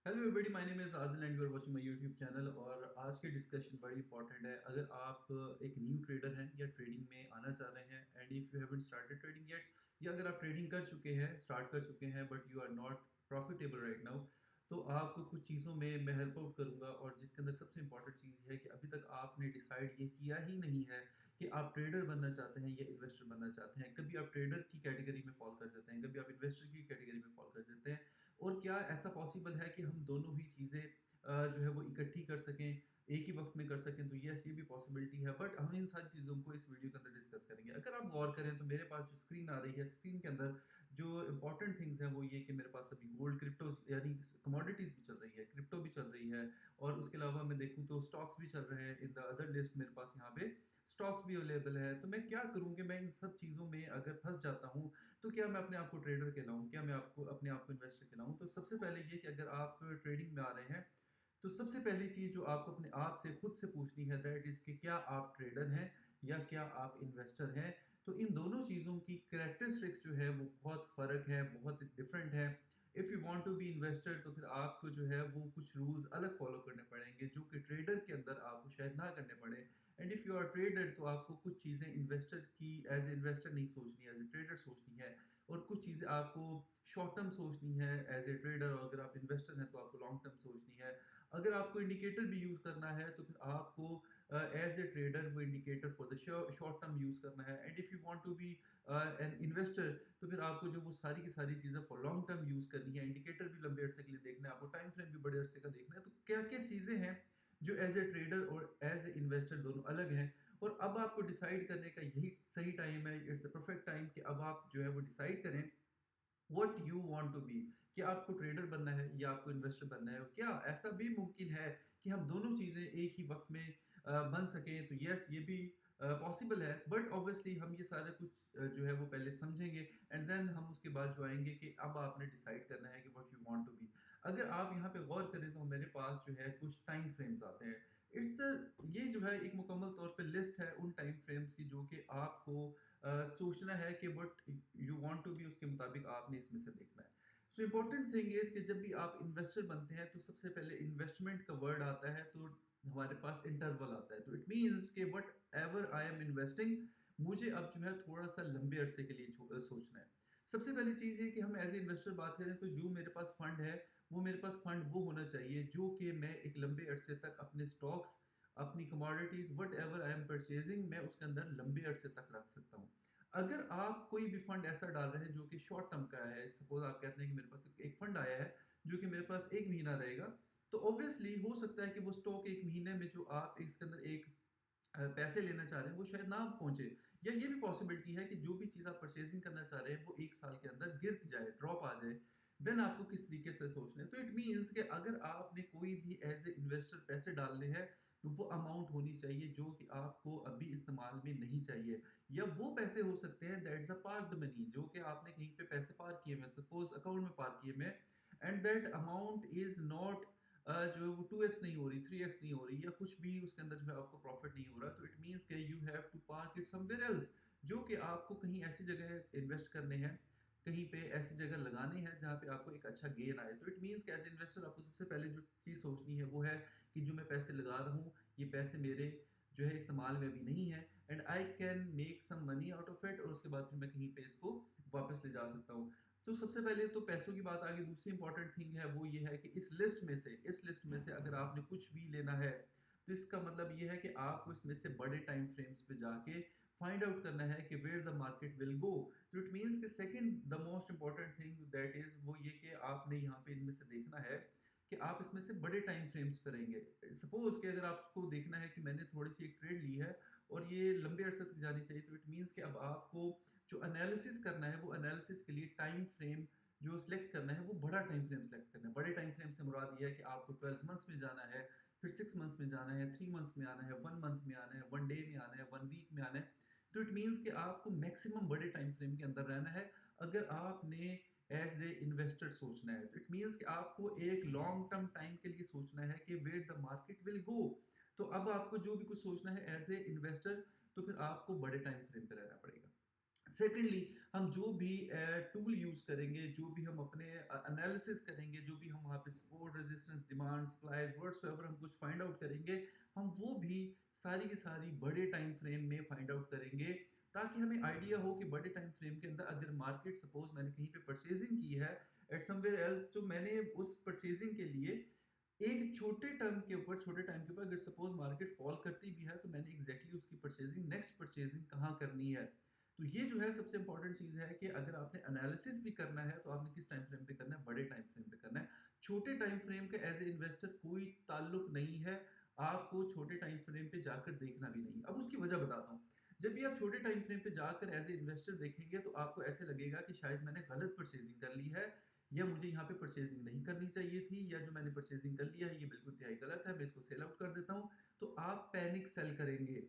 Hello everybody, my name is Adil and you are watching my YouTube channel. और आज की discussion बड़ी important है। अगर आप एक न्यू ट्रेडर हैं या ट्रेडिंग में आना चाह रहे हैं and if you haven't started trading yet, या अगर आप ट्रेडिंग कर चुके हैं, स्टार्ट कर चुके हैं but you are not profitable right now, तो आपको कुछ चीज़ों में मैं हेल्प आउट करूँगा। और जिसके अंदर सबसे इंपॉर्टेंट चीज़ ये है कि अभी तक आपने डिसाइड ये किया ही नहीं है कि आप ट्रेडर बनना चाहते हैं या इन्वेस्टर बनना चाहते हैं। कभी आप ट्रेडर की कैटेगरी में फॉल कर जाते हैं, कभी आप इन्वेस्टर की कैटेगरी में फॉल कर जाते हैं। और क्या ऐसा पॉसिबल है कि हम दोनों ही चीज़ें जो है वो इकट्ठी कर सकें, एक ही वक़्त में कर सकें? तो येस, ये भी पॉसिबिलिटी है, बट हम इन सारी चीज़ों को इस वीडियो के अंदर डिस्कस करेंगे। अगर आप गौर करें तो मेरे पास जो स्क्रीन आ रही है, स्क्रीन के अंदर जो इम्पोर्टेंट थिंग्स हैं वो ये कि मेरे पास अभी गोल्ड, क्रिप्टोज़ यानी कमोडिटीज़ भी चल रही है, क्रिप्टो भी चल रही है, और उसके अलावा मैं देखूँ तो स्टॉक्स भी चल रहे हैं। इन द अदर लिस्ट मेरे पास यहाँ पे स्टॉक्स भी अवेलेबल है। तो मैं क्या करूँ कि मैं इन सब चीज़ों में अगर फँस जाता हूँ, तो क्या मैं अपने आप को ट्रेडर कहलाऊँ? क्या मैं आपको अपने आप को इन्वेस्टर कहलाऊँ? तो सबसे पहले ये कि अगर आप ट्रेडिंग में आ रहे हैं, तो सबसे पहली चीज़ जो आपको अपने आप से खुद से पूछनी है दैट इज़ कि क्या आप ट्रेडर हैं या क्या आप इन्वेस्टर हैं? तो इन दोनों चीज़ों की कैरेक्टरिस्टिक्स जो है वो बहुत फ़र्क है, बहुत डिफरेंट है। If you want to be investor, तो फिर आपको जो है वो कुछ रूल्स अलग फ़ॉलो करने पड़ेंगे जो कि ट्रेडर के अंदर आपको शायद ना करने पड़े। And if you are trader, तो आपको कुछ चीज़ें इन्वेस्टर की एज़ ए इन्वेस्टर नहीं सोचनी, एज़ ए ट्रेडर सोचनी है। और कुछ चीज़ें आपको शॉर्ट टर्म सोचनी है एज़ ए ट्रेडर, और अगर आप इन्वेस्टर हैं तो आपको लॉन्ग टर्म सोचनी है। अगर आपको इंडिकेटर भी यूज़ करना है तो फिर आपको एज़ ए ट्रेडर वो indicator for the short term use करना है। And if you want to be an investor, तो फिर आपको जो वो सारी की सारी चीज़ें फॉर लॉन्ग टर्म यूज़ करनी है। इंडिकेटर भी लंबे अरसे के लिए देखना है, आपको टाइम फ्रेम भी बड़े अरसे का देखना है। तो क्या-क्या चीज़ें हैं जो एज़ ए ट्रेडर और एज़ ए इन्वेस्टर दोनों अलग हैं। और अब आपको डिसाइड करने का यही सही टाइम है, इट्स द परफेक्ट टाइम कि अब आप जो है वो डिसाइड करें what you want to be. क्या आपको ट्रेडर बनना है या आपको इन्वेस्टर बनना है? क्या ऐसा भी मुमकिन है कि हम दोनों चीज़ें एक ही वक़्त में बन सकें? तो येस, ये भी पॉसिबल है, बट ऑब्वियसली हम ये सारे कुछ जो है वो पहले समझेंगे एंड देन हम उसके बाद जो आएँगे कि अब आपने डिसाइड करना है कि what you want to be. अगर आप यहाँ पे गौर करें तो मेरे पास जो है कुछ टाइम फ्रेम्स आते हैं। ये जो है एक मुकम्मल तौर पे लिस्ट है उन टाइम फ्रेम्स की जो कि आपको सोचना है कि what you want to be, उसके मुताबिक आपने इसमें से देखना है। सो इम्पोर्टेंट थिंग इज़ कि जब भी आप इन्वेस्टर बनते हैं तो सबसे पहले इन्वेस्टमेंट का वर्ड आता है, तो हमारे पास इंटरवल आता है। तो इट मीन्स कि व्हाटएवर आई एम इन्वेस्टिंग, मुझे अब जो है थोड़ा-सा लंबे अरसे के लिए सोचना है। सबसे पहली चीज़ ये कि हम एज़ ए इन्वेस्टर बात करें तो जो मेरे पास फंड है, वो मेरे पास फंड वो होना चाहिए जो कि मैं एक लंबे अरसे तक अपने स्टॉक्स, अपनी commodities whatever I am purchasing, मैं उसके अंदर लंबे अरसे तक रख सकता हूँ। अगर आप कोई भी फंड ऐसा डाल रहे हैं जो कि शॉर्ट टर्म का है, सपोज़ आप कहते हैं कि मेरे पास एक फंड आया है जो कि मेरे पास 1 महीना रहेगा, तो ऑब्वियसली हो सकता है कि वो स्टॉक 1 महीने में जो आप इसके अंदर एक पैसे लेना चाह रहे हैं वो शायद ना पहुँचे। या ये भी पॉसिबिलिटी है कि जो भी चीज़ आप परचेज़िंग करना चाह रहे हैं वो 1 साल के अंदर गिर जाए, ड्रॉप आ जाए। देन आपको किस तरीके से सोचना है। तो इट मीन्स कि अगर आपने कोई भी एज़ ए इन्वेस्टर पैसे डालने हैं, तो वो अमाउंट होनी चाहिए जो कि आपको अभी इस्तेमाल में नहीं चाहिए। या वो पैसे हो सकते हैं दैट्स अ पार्क्ड मनी, जो कि आपने कहीं पे पैसे पार्क किए हुए हैं, सपोज़ अकाउंट में पार्क किए हुए हैं, and that amount is not जो है वो 2x नहीं हो रही, 3x नहीं हो रही, या कुछ भी उसके अंदर जो है आपको प्रॉफिट नहीं हो रहा, तो इट मीन्स कि you have to park it somewhere else, जो कि आपको कहीं ऐसी जगह इन्वेस्ट करने हैं, कहीं पे ऐसी जगह लगाने हैं जहाँ पे आपको एक अच्छा गेन आए। तो इट मीन्स कि एज़ इन्वेस्टर आपको सबसे पहले जो चीज़ सोचनी है वो है कि जो मैं पैसे लगा रहा हूँ, ये पैसे मेरे जो है इस्तेमाल में अभी नहीं है, and I can make some money out of it, और उसके बाद फिर मैं कहीं पे इसको वापस ले जा सकता हूँ। तो सबसे पहले तो पैसों की बात आ गई। दूसरी इंपॉर्टेंट थिंग है वो ये है कि इस लिस्ट में से अगर आपने कुछ भी लेना है, तो इसका मतलब ये है कि आपको इसमें से बड़े टाइम फ्रेम्स पे जाके फाइंड आउट करना है कि where the market will go. तो इट मीन्स कि second the most important thing that is वो ये कि आपने यहाँ पे इनमें से देखना है कि आप इसमें से बड़े टाइम फ्रेम्स पे रहेंगे। सपोज़ कि अगर आपको देखना है कि मैंने थोड़ी-सी एक ट्रेड ली है और ये लंबे अरसे तक जानी चाहिए, तो इट मीन्स कि अब आपको जो एनालिसिस करना है, वो एनालिसिस के लिए टाइम फ्रेम जो सिलेक्ट करना है, वो बड़ा टाइम फ्रेम सिलेक्ट करना है। बड़े टाइम फ्रेम से मुराद ये है कि आपको 12 मंथ्स में जाना है, फिर 6 मंथ्स में जाना है, 3 मंथ्स में आना है, 1 मंथ में आना है, 1 डे में आना है, 1 वीक में आना है। तो इट मीन्स कि आपको मैक्सिमम बड़े टाइम फ्रेम के अंदर रहना है, अगर आपने एज़ ए इन्वेस्टर सोचना है। तो इट मीन्स कि आपको एक लॉन्ग टर्म टाइम के लिए सोचना है कि where the market will go. तो अब आपको जो भी कुछ सोचना है एज़ ए इन्वेस्टर, तो फिर आपको बड़े टाइम फ्रेम पे रहना पड़ेगा। सेकेंडली हम जो भी टूल यूज़ करेंगे, जो भी हम अपने एनालिसिस करेंगे, जो भी हम वहाँ पे support, resistance, demand, supplies whatsoever हम कुछ फाइंड आउट करेंगे, हम वो भी सारी की सारी बड़े टाइम फ्रेम में फाइंड आउट करेंगे, ताकि हमें आइडिया हो कि बड़े टाइम फ्रेम के अंदर अगर मार्केट सपोज मैंने कहीं पे परचेजिंग की है एट समवेयर एल्स, तो मैंने उस परचेजिंग के लिए एक छोटे टर्म के ऊपर, छोटे टाइम के ऊपर अगर सपोज मार्केट फॉल करती भी है, तो मैंने एग्जैक्टली उसकी परचेजिंग, नेक्स्ट परचेजिंग कहाँ करनी है। तो ये जो है सबसे इंपॉर्टेंट चीज है कि अगर आपने एनालिसिस भी करना है तो आपने किस टाइम फ्रेम पे करना है, बड़े टाइम फ्रेम पे करना है। छोटे टाइम फ्रेम का एज ए इन्वेस्टर कोई ताल्लुक नहीं है, आपको छोटे टाइम फ्रेम पे जाकर देखना भी नहीं। अब उसकी वजह बताता हूँ। जब भी आप छोटे टाइम फ्रेम पे जाकर एज ए इन्वेस्टर देखेंगे तो आपको ऐसे लगेगा कि शायद मैंने गलत परचेजिंग कर ली है, या मुझे यहाँ पे परचेजिंग नहीं करनी चाहिए थी, या जो मैंने परचेजिंग कर लिया है ये बिल्कुल तिहाई गलत है, मैं इसको सेल आउट कर देता हूँ। तो आप पैनिक सेल करेंगे।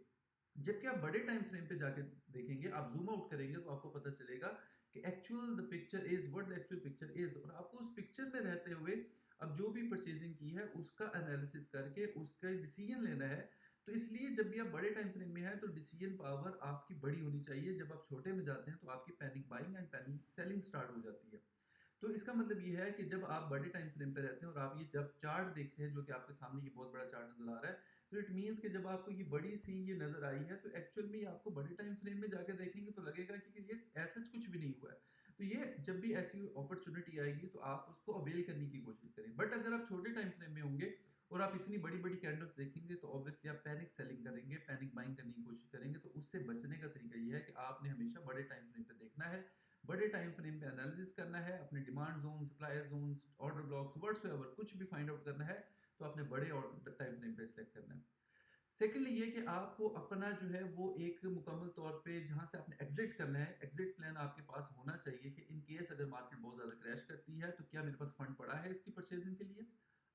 जबकि आप बड़े टाइम फ्रेम पे जाके देखेंगे, आप जूम आउट करेंगे तो आपको पता चलेगा कि actual the picture is what the actual picture is, और आपको उस पिक्चर में रहते हुए अब जो भी परचेजिंग की है उसका एनालिसिस करके उसका डिसीजन लेना है। तो इसलिए जब भी आप बड़े टाइम फ्रेम में हैं तो डिसीजन पावर आपकी बड़ी होनी चाहिए। जब आप छोटे में जाते हैं तो आपकी panic buying and panic selling start हो जाती है। तो इसका मतलब ये है कि जब आप बड़े टाइम फ्रेम पे रहते हैं और आप ये जब चार्ट देखते हैं, जो कि आपके सामने ये बहुत बड़ा चार्ट नजर आ रहा है, तो इट मींस कि जब आपको ये बड़ी सी ये नजर आई है तो एक्चुअल में ये आपको बड़े टाइम फ्रेम में जाके देखेंगे तो लगेगा कि ये ऐसा कुछ भी नहीं हुआ है। तो ये जब भी ऐसी अपॉर्चुनिटी आएगी तो आप उसको अवेल करने की कोशिश करें। बट अगर आप छोटे टाइम फ्रेम में होंगे और आप इतनी बड़ी बड़ी कैंडल्स देखेंगे तो ऑब्वियसली आप पैनिक सेलिंग करेंगे, पैनिक बाइंग करने की कोशिश करेंगे। तो उससे बचने का तरीका ये है कि आपने हमेशा बड़े टाइम फ्रेम पे देखना है, बड़े टाइम फ्रेम पे एनालिसिस करना है, अपने demand zone, supply zone, order blocks whatsoever कुछ भी फाइंड आउट करना है तो अपने बड़े टाइम फ्रेम पे सिलेक्ट करना है। सेकेंडली ये कि आपको अपना जो है वो एक मुकम्मल तौर पे जहां से आपने एग्जिट करना है, एग्जिट प्लान आपके पास होना चाहिए कि इन केस अगर मार्केट बहुत ज्यादा क्रैश करती है तो क्या मेरे पास फंड पड़ा है इसकी परचेजिंग के लिए।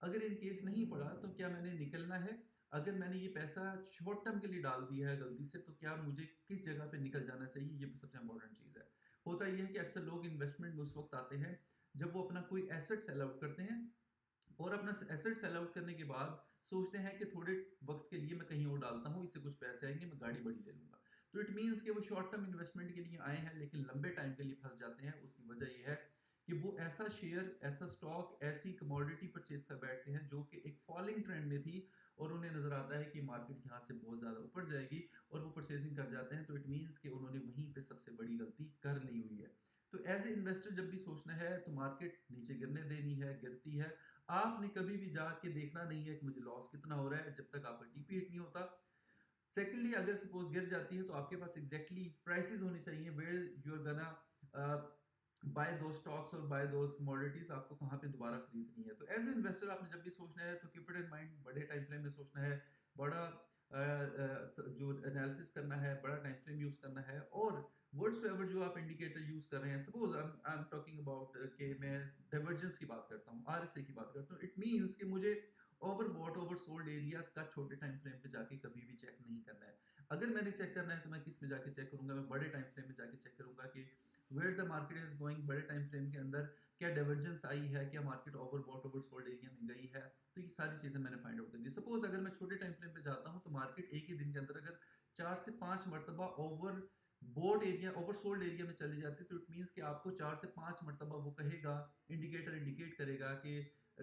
अगर इन केस नहीं पड़ा तो क्या मैंने निकलना है। अगर मैंने ये पैसा शॉर्ट टर्म के लिए डाल दिया है गलती से तो क्या मुझे किस जगह पे निकल जाना चाहिए, ये सबसे इंपॉर्टेंट चीज है। होता यह है कि अक्सर लोग इन्वेस्टमेंट में उस वक्त आते हैं जब वो अपना कोई एसेट सेल आउट करते हैं, और अपना एसेट सेल आउट करने के बाद सोचते हैं कि थोड़े वक्त के लिए मैं कहीं और डालता हूँ, इससे कुछ पैसे आएंगे, मैं गाड़ी बड़ी ले लूंगा। तो इट मीन्स कि वो शॉर्ट टर्म इन्वेस्टमेंट के लिए आए हैं लेकिन लंबे टाइम के लिए फंस जाते हैं। उसकी वजह यह है कि वो ऐसा शेयर, ऐसा स्टॉक, ऐसी कमोडिटी परचेज कर बैठते हैं जो कि एक फॉलिंग ट्रेंड में थी, और उन्हें नजर आता है कि मार्केट यहाँ से बहुत ज्यादा ऊपर जाएगी और वो परचेजिंग कर जाते हैं। तो इट मीन्स कि उन्होंने वहीं पे सबसे बड़ी गलती कर ली हुई है। तो एज ए इन्वेस्टर जब भी सोचना है तो मार्केट नीचे गिरने देनी है, गिरती है, आपने कभी भी जाके देखना नहीं है कि मुझे लॉस कितना हो रहा है जब तक आपका टीपी हिट नहीं होता। सेकेंडली अगर सपोज गिर जाती है तो आपके पास एग्जैक्टली प्राइसेस होनी चाहिए where you are gonna buy दो स्टॉक्स और बाय दो कमोडिटीज, आपको कहाँ पे दोबारा खरीदनी है। तो एज ए इन्वेस्टर आपने जब भी सोचना है तो कीप इट इन माइंड, बड़े टाइम फ्रेम में सोचना है, बड़ा जो एनालिसिस करना है, बड़ा टाइम फ्रेम यूज करना है। और वर्ड्स एवर जो आप इंडिकेटर यूज कर रहे हैं, suppose I am talking about कि मैं डाइवर्जेंस की बात करता हूँ, आरएसए की बात करता हूँ, इट मींस कि मुझे over bought over sold areas का छोटे टाइम फ्रेम पे जाके कभी भी चेक नहीं करना है। अगर मैंने चेक करना है तो मैं किस में जाके चेक करूंगा, मैं बड़े टाइम फ्रेम में जाके चेक करूंगा कि where the market is going. बड़े टाइम फ्रेम के अंदर क्या डाइवर्जेंस आई है, क्या market over bought over sold area में गई है। तो ये सारी चीजें मैंने फाइंड आउट कर दी। सपोज अगर मैं छोटे टाइम फ्रेम पे जाता हूँ तो मार्केट एक ही दिन के अंदर अगर 4 से 5 मरतबा over boat area, over sold area में चली जाती है, तो इट मीन्स कि आपको 4 से 5 मरतबा वो कहेगा, इंडिकेटर इंडिकेट करेगा कि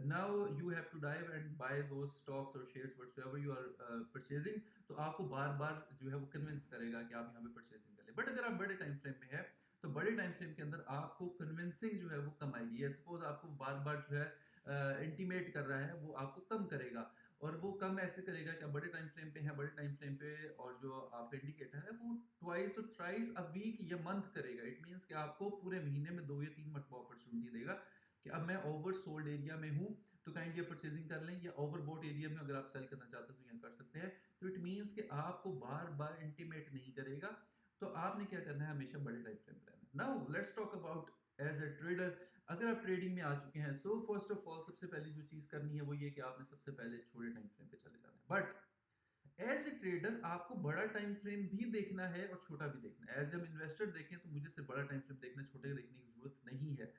now you have to dive and buy those stocks or shares whatsoever you are purchasing। तो आपको बार बार जो है वो कन्विंस करेगा कि आप यहाँ पे परचेजिंग कर ले। बट अगर आप बड़े टाइम फ्रेम में है तो बड़े टाइम फ्रेम के अंदर आपको कन्विंसिंग जो है वो कम आएगी, या सपोज आपको बार बार जो है इंटीमेट कर रहा है वो आपको कम करेगा। और वो कम ऐसे करेगा कि आप बड़े टाइम फ्रेम पे है, बड़े टाइम फ्रेम पे, और जो आपका इंडिकेटर है वो ट्वाइस और थ्राइस अ वीक या मंथ करेगा। इट मींस कि आपको पूरे महीने में 2 या 3 मरतबा अपॉर्चुनिटी देगा कि अब मैं ओवर सोल्ड एरिया में हूँ तो काइंडली परचेजिंग कर लें, या ओवर बोट एरिया में अगर आप सेल करना चाहते हो तो यहाँ कर सकते हैं। तो इट मींस कि आपको बार बार इंटीमेट नहीं करेगा। तो आपने क्या करना है, हमेशा बड़े टाइम फ्रेम पे रहना। Now let's talk about as a trader. अगर आप ट्रेडिंग में आ चुके हैं, सो फर्स्ट ऑफ ऑल सबसे पहले जो चीज करनी है वो ये कि आपने सबसे पहले छोटे टाइम फ्रेम पे चले जाना है। बट एज ए ट्रेडर आपको बड़ा टाइम फ्रेम भी देखना है और छोटा भी देखना है। एज हम इन्वेस्टर देखें तो मुझे सिर्फ बड़ा टाइम फ्रेम देखना, छोटे देखने की जरूरत नहीं है।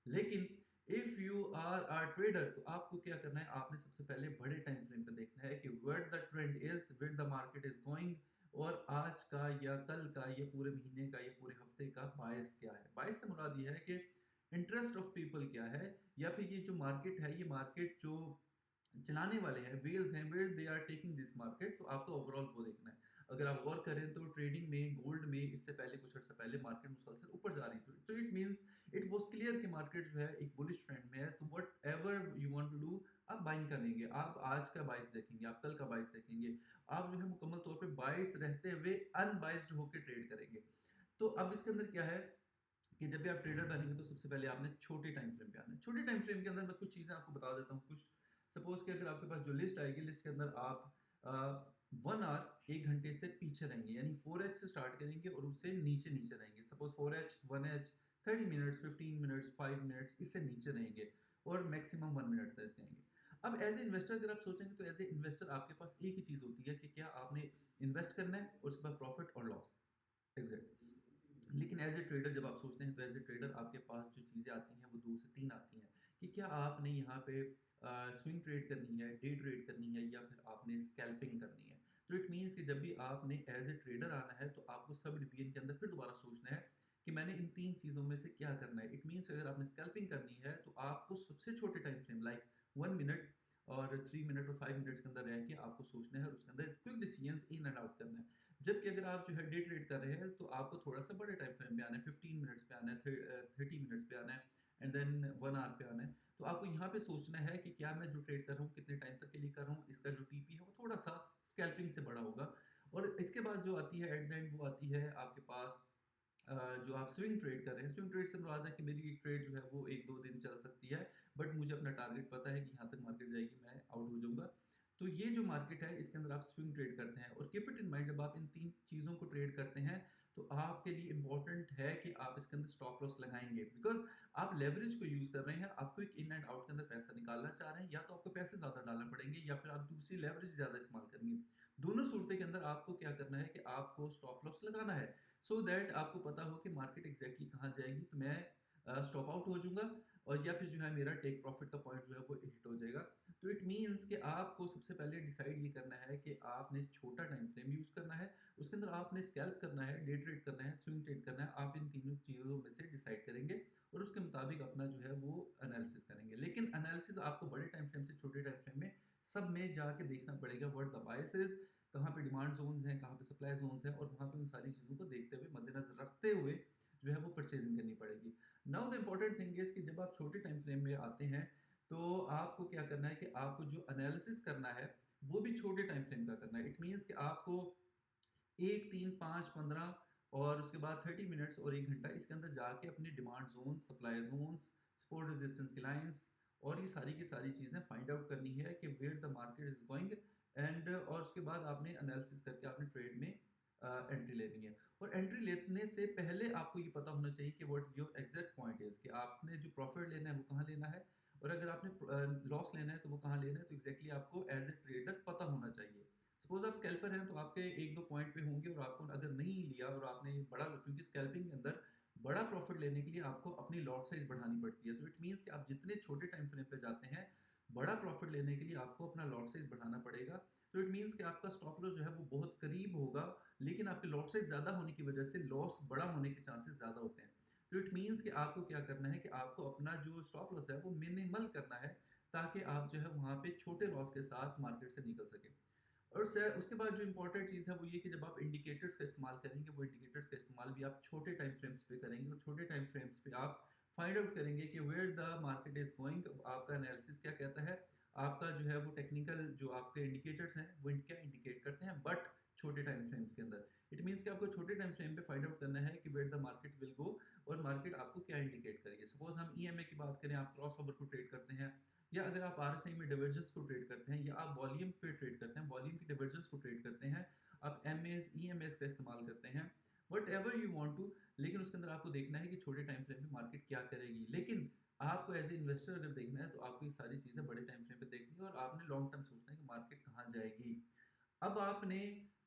लेकिन if you are a trader तो आपको क्या करना है, आपने सबसे पहले बड़े टाइम फ्रेम पे देखना है कि where the trend is, where the market is going, और आज का या कल का या पूरे महीने का या पूरे हफ्ते का बायस क्या है। बायस से मुराद ये है कि इंटरेस्ट ऑफ पीपल क्या है, या फिर ये जो मार्केट है, ये मार्केट जो चलाने वाले हैं, व्हेल्स हैं, where they are taking this market, तो आपको ओवरऑल वो देखना है। अगर आप गौर करें तो ट्रेडिंग में, गोल्ड में इससे पहले कुछ अर्सा पहले मार्केट मुसलसल ऊपर जा रही थी, तो it means it was clear कि मार्केट जो है एक बुलिश ट्रेंड में है। तो whatever you want to do, आप बाइंग करेंगे, आप आज का बाइस देखेंगे, आप कल का बाइस देखेंगे, आप जो है मुकम्मल तौर पे बाइस रहते हुए अनबाइस्ड होकर ट्रेड करेंगे। तो अब इसके अंदर क्या है कि जब भी आप ट्रेडर बनेंगे तो सबसे पहले आपने छोटे टाइम फ्रेम पे आना है। छोटे टाइम फ्रेम के अंदर मैं कुछ चीज़ें आपको बता देता हूँ। कुछ सपोज कि अगर आपके पास जो लिस्ट आएगी, लिस्ट के अंदर आप 1 आवर 1 घंटे से पीछे रहेंगे, यानी 4H से स्टार्ट करेंगे और उससे नीचे नीचे रहेंगे। Suppose 4H 1H 30 minutes, 15 minutes, 5 minutes, इससे नीचे रहेंगे और मैक्सिमम 1 मिनट तक जाएंगे। अब एज ए इन्वेस्टर अगर आप सोचेंगे तो एज ए इन्वेस्टर आपके पास एक ही चीज़ होती है कि क्या आपने इन्वेस्ट करना है और उसके बाद प्रॉफिट और लॉस। एग्जैक्ट। लेकिन एज ए ट्रेडर जब आप सोचते हैं तो एज ए ट्रेडर आपके पास जो चीज़ें आती हैं वो 2 से 3 आती हैं कि क्या आपने यहाँ पे स्विंग ट्रेड करनी है, डे ट्रेड करनी है, या फिर आपने स्कैल्पिंग करनी है। तो इट मीन्स कि जब भी आपने एज ए ट्रेडर आना है तो आपको सब डिवीजन के अंदर फिर दोबारा सोचना है कि मैंने इन 3 चीज़ों में से क्या करना है। इट मीन्स अगर आपने स्कैल्पिंग करनी है तो आपको सबसे छोटे टाइम फ्रेम लाइक 1 मिनट और 3 मिनट और 5 मिनट्स के अंदर रह के आपको सोचना है और उसके अंदर quick decisions in and out करना है। जबकि अगर आप जो है डे ट्रेड कर रहे हैं तो आपको थोड़ा-सा बड़े टाइम फ्रेम पे आना है, 15 मिनट्स पे आना है, 30 मिनट्स पे आना है एंड देन 1 आवर पे आना है। तो आपको यहाँ पे सोचना है कि क्या मैं जो ट्रेड कर रहा हूँ, कितने टाइम तक के लिए कर रहा हूँ, इसका जो टीपी है वो थोड़ा-सा स्कैल्पिंग से बड़ा होगा। और इसके बाद जो आती है एट द एंड, वो आती है आपके पास जो आप स्विंग ट्रेड कर रहे हैं। स्विंग ट्रेड से मुराद है कि मेरी ट्रेड जो है वो 1-2 दिन चल सकती है, बट मुझे अपना टारगेट पता है कि यहाँ तक मार्केट जाएगी, मैं आउट हो जाऊँगा। तो ये जो मार्केट है इसके अंदर आप स्विंग ट्रेड करते हैं, और कीप इट इन माइंड जब आप इन 3 चीज़ों को ट्रेड करते हैं तो आपके लिए इम्पोर्टेंट है कि आप इसके अंदर स्टॉप लॉस लगाएँगे, बिकॉज़ आप लेवरेज को यूज़ कर रहे हैं, आप क्विक इन एंड आउट के अंदर पैसा निकालना चाह रहे हैं, या तो आपको पैसे ज़्यादा डालने पड़ेंगे या फिर आप दूसरी लेवरेज ज़्यादा इस्तेमाल करेंगे। दोनों सूरतें के अंदर आपको क्या करना है कि आपको स्टॉप लॉस लगाना है, सो दैट आपको पता हो कि मार्केट एग्जैक्टली कहाँ जाएगी, तो मैं स्टॉप आउट हो जाऊँगा और या फिर जो है मेरा टेक प्रॉफिट का पॉइंट जो है वो हिट हो जाएगा। तो इट मीन्स कि आपको सबसे पहले डिसाइड ये करना है कि आपने छोटा टाइम फ्रेम यूज़ करना है, उसके अंदर आपने स्कैल्प करना है, डे ट्रेड करना है, स्विंग ट्रेड करना है। आप इन तीनों चीज़ों में से डिसाइड करेंगे और उसके मुताबिक अपना जो है वो एनालिसिस करेंगे। लेकिन एनालिसिस आपको बड़े टाइम फ्रेम से छोटे टाइम फ्रेम में सब में जाके देखना पड़ेगा, व्हाट द बायस इज़, कहाँ पे डिमांड ज़ोन्स हैं, कहाँ पे सप्लाई ज़ोन्स हैं, और वहाँ पे उन सारी चीज़ों को देखते हुए, मद्देनज़र रखते हुए जो है वो परचेज़िंग करनी पड़ेगी। Now the important thing is कि जब आप छोटे टाइम फ्रेम में आते हैं, तो आपको क्या करना है कि आपको जो एनालिसिस करना है, वो भी छोटे टाइम फ्रेम का करना है। इट मीन्स कि आपको 1, 3, 5, 15 और उसके बाद 30 मिनट्स और 1 घंटा इसके अंदर जाके अपनी demand zones, supply zones, support resistance की लाइन्स और ये सारी की सारी चीज़ें फाइंड आउट करनी है कि where the market is going, and और उसके बाद आपने एनालिसिस करके आपने ट्रेड में एंट्री लेनी है। और एंट्री लेने से पहले आपको ये पता होना चाहिए कि what your exact point is, कि आपने जो प्रॉफिट लेना है वो कहाँ लेना है, और अगर आपने लॉस लेना है तो वो कहाँ लेना है। तो एग्जैक्टली आपको एज ए ट्रेडर पता होना चाहिए। सपोज आप स्कैल्पर हैं तो आपके 1-2 पॉइंट पे होंगे, और आपको अगर नहीं लिया और आपने बड़ा, क्योंकि स्कैल्पिंग के अंदर बड़ा प्रॉफिट लेने के लिए आपको अपनी लॉट साइज़ बढ़ानी पड़ती है। तो इट मीन्स कि आप जितने छोटे टाइम फ्रेम पे जाते हैं, बड़ा प्रॉफिट लेने के लिए आपको अपना लॉट साइज़ बढ़ाना पड़ेगा। तो इट मीन्स कि आपका स्टॉप लॉस जो है वो बहुत करीब होगा, लेकिन आपके लॉट साइज़ ज़्यादा होने की वजह से लॉस बड़ा होने के चांसेस ज़्यादा होते हैं। तो इट मीन्स कि आपको क्या करना है कि आपको अपना जो स्टॉप लॉस है वो मिनिमल करना है, ताकि आप जो है वहाँ पे छोटे लॉस के साथ मार्केट से निकल सकें। और उसके बाद जो इम्पोर्टेंट चीज़ है वो ये कि जब आप इंडिकेटर्स का इस्तेमाल करेंगे, वो इंडिकेटर्स का इस्तेमाल भी आप छोटे टाइम फ्रेम्स पे करेंगे, और छोटे टाइम फ्रेम्स पे आप फाइंड आउट करेंगे कि where the market is going, आपका एनालिसिस क्या कहता है, आपका जो है वो टेक्निकल जो आपके इंडिकेटर्स हैं वो क्या इंडिकेट करते हैं, बट छोटे टाइम फ्रेम्स के अंदर। इट मीन्स कि आपको छोटे टाइम फ्रेम पे फाइंड आउट करना है कि where the market will go, और मार्केट आपको क्या इंडिकेट करेगी। सपोज हम ईएमए की बात करें, आप क्रॉस ओवर को ट्रेड करते हैं, या अगर आप आरएसआई में डाइवर्जेंस को ट्रेड करते हैं, या आप वॉल्यूम पे ट्रेड करते हैं, वॉल्यूम की डाइवर्जेंस को ट्रेड करते हैं, आप एमएस ईएमएस का इस्तेमाल करते हैं, whatever you want to, लेकिन उसके अंदर आपको देखना है कि छोटे टाइम फ्रेम पे मार्केट क्या करेगी। लेकिन आपको एज ए इन्वेस्टर अगर देखना है तो आपको ये सारी चीज़ें बड़े टाइम फ्रेम पे देखनी है, और आपने लॉन्ग टर्म सोचना है कि मार्केट कहाँ जाएगी। अब आपने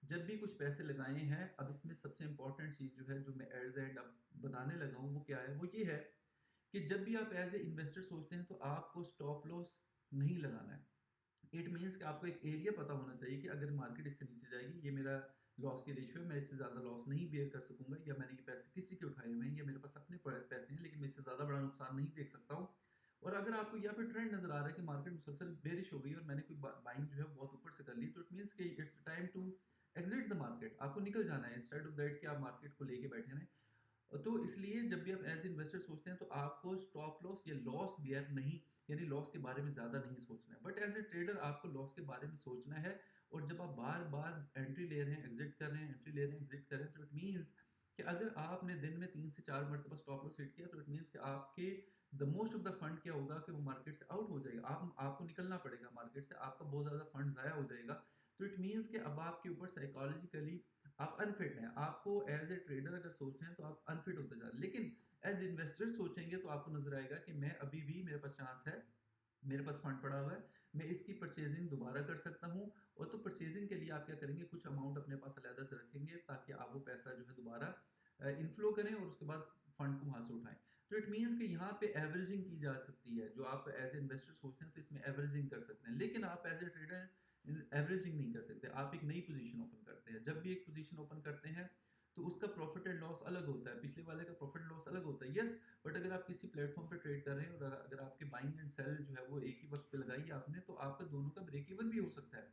जब भी कुछ पैसे लगाए हैं, अब इसमें सबसे इंपॉर्टेंट चीज़ जो है, जो मैं एट द एंड अब बताने लगा हूँ, वो क्या है, वो ये है कि जब भी आप एज ए इन्वेस्टर सोचते हैं तो आपको स्टॉप लॉस नहीं लगाना है। इट मीन्स कि आपको एक एरिया पता होना चाहिए कि अगर मार्केट इससे नीचे जाएगी, ये मेरा लॉस की रेशियो है, मैं इससे ज़्यादा लॉस नहीं बेयर कर सकूँगा, या मैंने ये पैसे किसी के उठाए हुए हैं, या मेरे पास अपने पैसे हैं, लेकिन मैं इससे ज़्यादा बड़ा नुकसान नहीं देख सकता हूँ। और अगर आपको यहाँ पे ट्रेंड नज़र आ रहा है कि मार्केट मुसलसल बेरिश हो गई और मैंने कोई बाइंग जो है बहुत ऊपर से कर ली, तो इट मीन्स कि it's time to exit the market. आपको निकल जाना है, इंस्टेड ऑफ दैट कि आप मार्केट को लेके बैठे रहें। तो इसलिए जब भी आप एज इन्वेस्टर सोचते हैं, तो आपको स्टॉप लॉस या लॉस बियर नहीं, यानी लॉस के बारे में ज़्यादा नहीं सोचना है, बट एज ए ट्रेडर आपको लॉस के बारे में सोचना है। और जब आप बार बार एंट्री ले रहे हैं, एग्जिट कर रहे हैं, एंट्री ले रहे हैं, एग्जिट कर रहे हैं, तो इट मीन्स कि अगर आपने दिन में 3 से 4 मरतबा स्टॉप लॉस हिट किया, तो इट मीन्स कि आपके the most of the fund क्या होगा कि वो मार्केट से आउट हो जाएगा, आपको निकलना पड़ेगा मार्केट से, आपका बहुत ज़्यादा फंड ज़ाया हो जाएगा। तो इट मीन्स कि अब आपके ऊपर साइकोलॉजिकली आप अनफिट हैं। आपको एज ए ट्रेडर अगर सोच रहे हैं, तो आप अनफिट होते जा रहे हैं, लेकिन एज इन्वेस्टर सोचेंगे तो आपको नजर आएगा कि मैं अभी भी, मेरे पास चांस है, मेरे पास फंड पड़ा हुआ है, मैं इसकी परचेजिंग दोबारा कर सकता हूँ। और तो परचेजिंग के लिए आप क्या करेंगे, कुछ अमाउंट अपने पास अलहदा से रखेंगे, ताकि आप वो पैसा जो है दोबारा इनफ्लो करें और उसके बाद फंड को वहां से उठाएं। तो इट मीन्स कि यहाँ पे एवरेजिंग की जा सकती है। जो आप एज ए इन्वेस्टर सोचते हैं, तो इसमें एवरेजिंग कर सकते हैं, लेकिन आप एज ए ट्रेडर एवरेजिंग नहीं कर सकते। आप एक नई पोजीशन ओपन करते हैं, जब भी एक पोजीशन ओपन करते हैं, तो उसका प्रॉफिट एंड लॉस अलग होता है, पिछले वाले का प्रॉफिट लॉस अलग होता है, यस। बट अगर आप किसी प्लेटफॉर्म पे ट्रेड कर रहे हैं, और अगर आपके बाइंग एंड सेल जो है वो एक ही वक्त पे लगाई है आपने, तो आपका दोनों का ब्रेक इवन भी हो सकता है।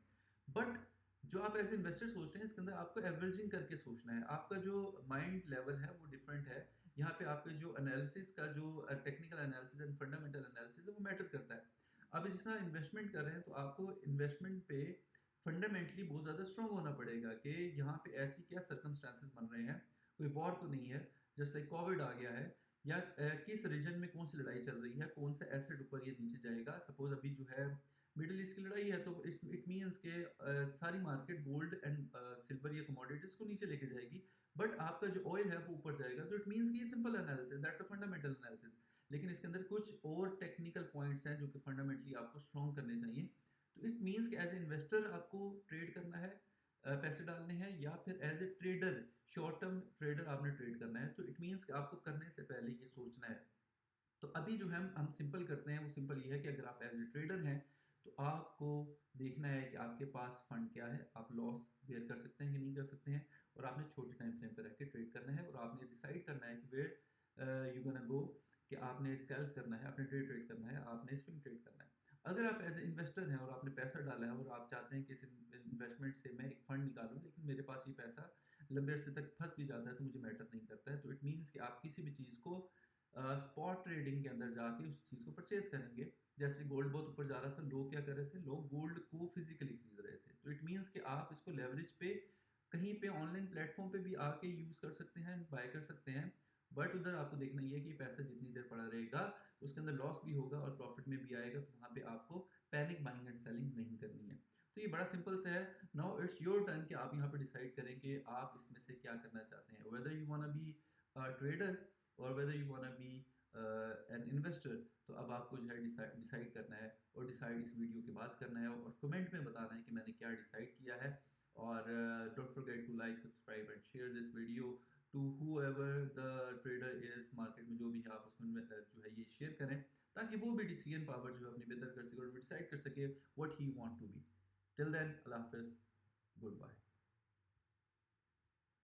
बट जो आप एज इन्वेस्टर सोच रहे हैं, इसके अंदर आपको एवरेजिंग करके सोचना है। आपका जो माइंड लेवल है वो डिफरेंट है। यहाँ पे आपके जो एनालिसिस का जो technical analysis and fundamental analysis है, वो मैटर करता है। अब जिस तरह इन्वेस्टमेंट कर रहे हैं, तो आपको इन्वेस्टमेंट पे फंडामेंटली बहुत ज़्यादा स्ट्रांग होना पड़ेगा कि यहाँ पे ऐसी क्या सर्कमस्टांसेस बन रहे हैं, कोई वॉर तो नहीं है, जस्ट लाइक कोविड आ गया है, या किस रीजन में कौन सी लड़ाई चल रही है, कौन सा एसेट ऊपर या नीचे जाएगा। सपोज अभी जो है मिडिल ईस्ट की लड़ाई है, तो इट मीन्स के सारी मार्केट गोल्ड एंड सिल्वर या कमोडिटीज को नीचे लेके जाएगी, बट आपका जो ऑयल है वो ऊपर जाएगा। तो इट मीन्स कि ये simple analysis, that's a fundamental analysis. लेकिन इसके अंदर कुछ और टेक्निकल पॉइंट्स हैं जो कि फंडामेंटली आपको स्ट्रॉन्ग करने चाहिए। तो इट मीन्स कि एज ए इन्वेस्टर आपको ट्रेड करना है, पैसे डालने हैं, या फिर as a trader, short term trader आपने ट्रेड करना है, तो इट मीन्स कि आपको करने से पहले ये सोचना है। तो अभी जो है हम सिंपल करते हैं, वो सिंपल ये है कि अगर आप एज ए ट्रेडर हैं, तो आपको देखना है कि आपके पास फंड क्या है, आप लॉस बेयर कर सकते हैं कि नहीं कर सकते हैं, और आपने छोटे टाइम फ्रेम पे रह के ट्रेड करना है, और आपने डिसाइड करना है कि वेयर यू गोना गो, कि आपने स्कैल्प करना है, आपने डे ट्रेड करना है, आपने स्विंग ट्रेड करना है। अगर आप एज ए इन्वेस्टर हैं और आपने पैसा डाला है, और आप चाहते हैं कि इस इन्वेस्टमेंट से मैं एक फंड निकालूं, लेकिन मेरे पास ये पैसा लंबे अरसे तक फंस भी जाता है, तो मुझे मैटर नहीं करता है, तो इट मीन्स कि आप किसी भी चीज़ को स्पॉट ट्रेडिंग के अंदर जाके उस चीज़ को परचेज करेंगे। जैसे गोल्ड बहुत ऊपर जा रहा था, लोग क्या कर रहे थे, लोग गोल्ड को फिजिकली खरीद रहे थे। तो इट मीन्स कि आप इसको लेवरेज पे कहीं पे ऑनलाइन प्लेटफॉर्म पे भी आके यूज कर सकते हैं, बाय कर सकते हैं। बट उधर आपको देखना ये है कि पैसा जितनी देर पड़ा रहेगा, उसके अंदर लॉस भी होगा और प्रॉफिट में भी आएगा, तो वहां पे आपको पैनिक बाइंग एंड सेलिंग नहीं करनी है। तो ये बड़ा सिंपल सा है। नाउ इट्स योर टर्न कि आप यहाँ पे डिसाइड करें कि आप इसमें से क्या करना चाहते हैं, whether you want be trader or whether you want be an investor. तो अब आपको जो है डिसाइड करना है, और डिसाइड इस वीडियो के बाद करना है, और कमेंट में बताना है कि मैंने क्या डिसाइड किया है। और don't forget to like, subscribe and share this video to whoever the trader is, market में जो भी है आप उसको जो है ये शेयर करें, ताकि वो भी डिसीजन पावर जो है अपनी बेहतर कर सके और डिसाइड कर सके what he want to be. Till then, अल्लाह हाफिज, गुड बाय।